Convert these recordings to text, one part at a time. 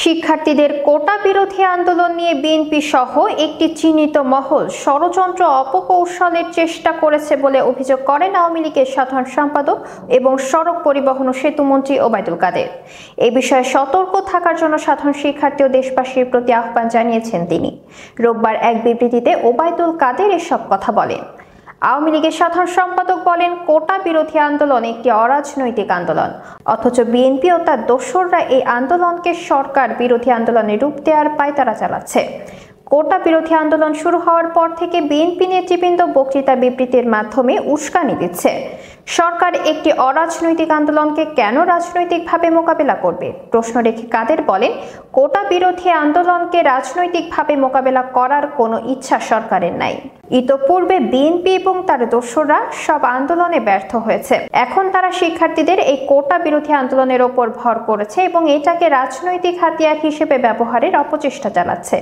শিক্ষার্থীদের কোটা বিরোধী আন্দোলন নিয়ে বিএনপি সহ একটি চিহ্নিত মহল ষড়যন্ত্র অপকৌশলের চেষ্টা করেছে বলে অভিযোগ করেন আওয়ামী লীগের সাধারণ সম্পাদক এবং সড়ক পরিবহন ও সেতুমন্ত্রী ওবায়দুল কাদের। এ বিষয়ে সতর্ক থাকার জন্য সাধারণ শিক্ষার্থী ও দেশবাসীর প্রতি আহ্বান জানিয়েছেন তিনি। রোববার এক বিবৃতিতে ওবায়দুল কাদের এসব কথা বলেন। আওয়ামী লীগের সাধারণ সম্পাদক বলেন, কোটা বিরোধী আন্দোলন একটি অরাজনৈতিক আন্দোলন, অথচ বিএনপি ও তার দোসররা এই আন্দোলনকে সরকার বিরোধী আন্দোলনে রূপ দেওয়ার পায়তারা চালাচ্ছে। কোটা বিরোধী আন্দোলন শুরু হওয়ার পর থেকে বিএনপি নেতৃবৃন্দ বক্তৃতা বিবৃতির মাধ্যমে উস্কানি দিচ্ছে। সরকার একটি অরাজনৈতিক আন্দোলনকে কেন রাজনৈতিকভাবে মোকাবেলা করবে? প্রশ্ন রেখে কাদের বলেন, কোটা বিরোধী আন্দোলনকে রাজনৈতিকভাবে মোকাবেলা করার কোনো ইচ্ছা সরকারের নাই। ইতোপূর্বে বিএনপি এবং তার দোসররা সব আন্দোলনে ব্যর্থ হয়েছে। এখন তারা শিক্ষার্থীদের এই কোটা বিরোধী আন্দোলনের ওপর ভর করেছে এবং এটাকে রাজনৈতিক হাতিয়ার হিসেবে ব্যবহারের অপচেষ্টা চালাচ্ছে।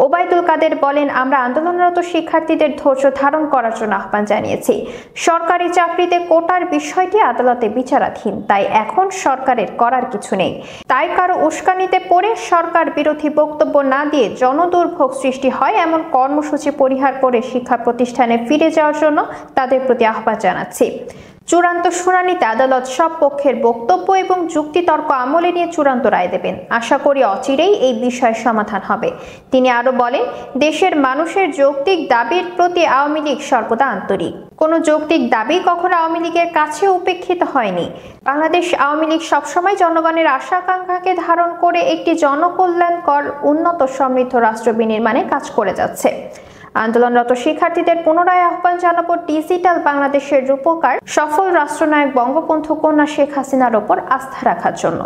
ওবায়দুল কাদের বলেন, আমরা আন্দোলনরত শিক্ষার্থীদের ধৈর্য ধারণ করার জন্য আহ্বান জানিয়েছি। সরকারি চাকরিতে কোটার বিষয়টি আদালতে বিচারাধীন, তাই এখন সরকারের করার কিছু নেই। তাই কারো উস্কানিতে পড়ে সরকার বিরোধী বক্তব্য না দিয়ে জনদুর্ভোগ সৃষ্টি হয় এমন কর্মসূচি পরিহার করে শিক্ষা প্রতিষ্ঠানে ফিরে যাওয়ার জন্য তাদের প্রতি আহ্বান জানাচ্ছি। চূড়ান্ত শুনানিতে আদালত সব পক্ষের বক্তব্য এবং যুক্তিতর্ক আমলে নিয়ে চূড়ান্ত রায় দেবেন। আশা করি অচিরেই এই বিষয়ের সমাধান হবে। তিনি আরো বলেন, দেশের মানুষের যৌক্তিক দাবির প্রতি আওয়ামী লীগ সর্বদা আন্তরিক। কোনো যৌক্তিক দাবি কখনো আওয়ামী লীগের কাছে উপেক্ষিত হয়নি। বাংলাদেশ আওয়ামী লীগ সবসময় জনগণের আশা আকাঙ্ক্ষাকে ধারণ করে একটি জনকল্যাণকর, উন্নত, সমৃদ্ধ রাষ্ট্র বিনির্মাণে কাজ করে যাচ্ছে। আন্দোলনরত শিক্ষার্থীদের পুনরায় আহ্বান জানাবো ডিজিটাল বাংলাদেশের রূপকার সফল রাষ্ট্রনায়ক বঙ্গবন্ধু কন্যা শেখ হাসিনার ওপর আস্থা রাখার জন্য।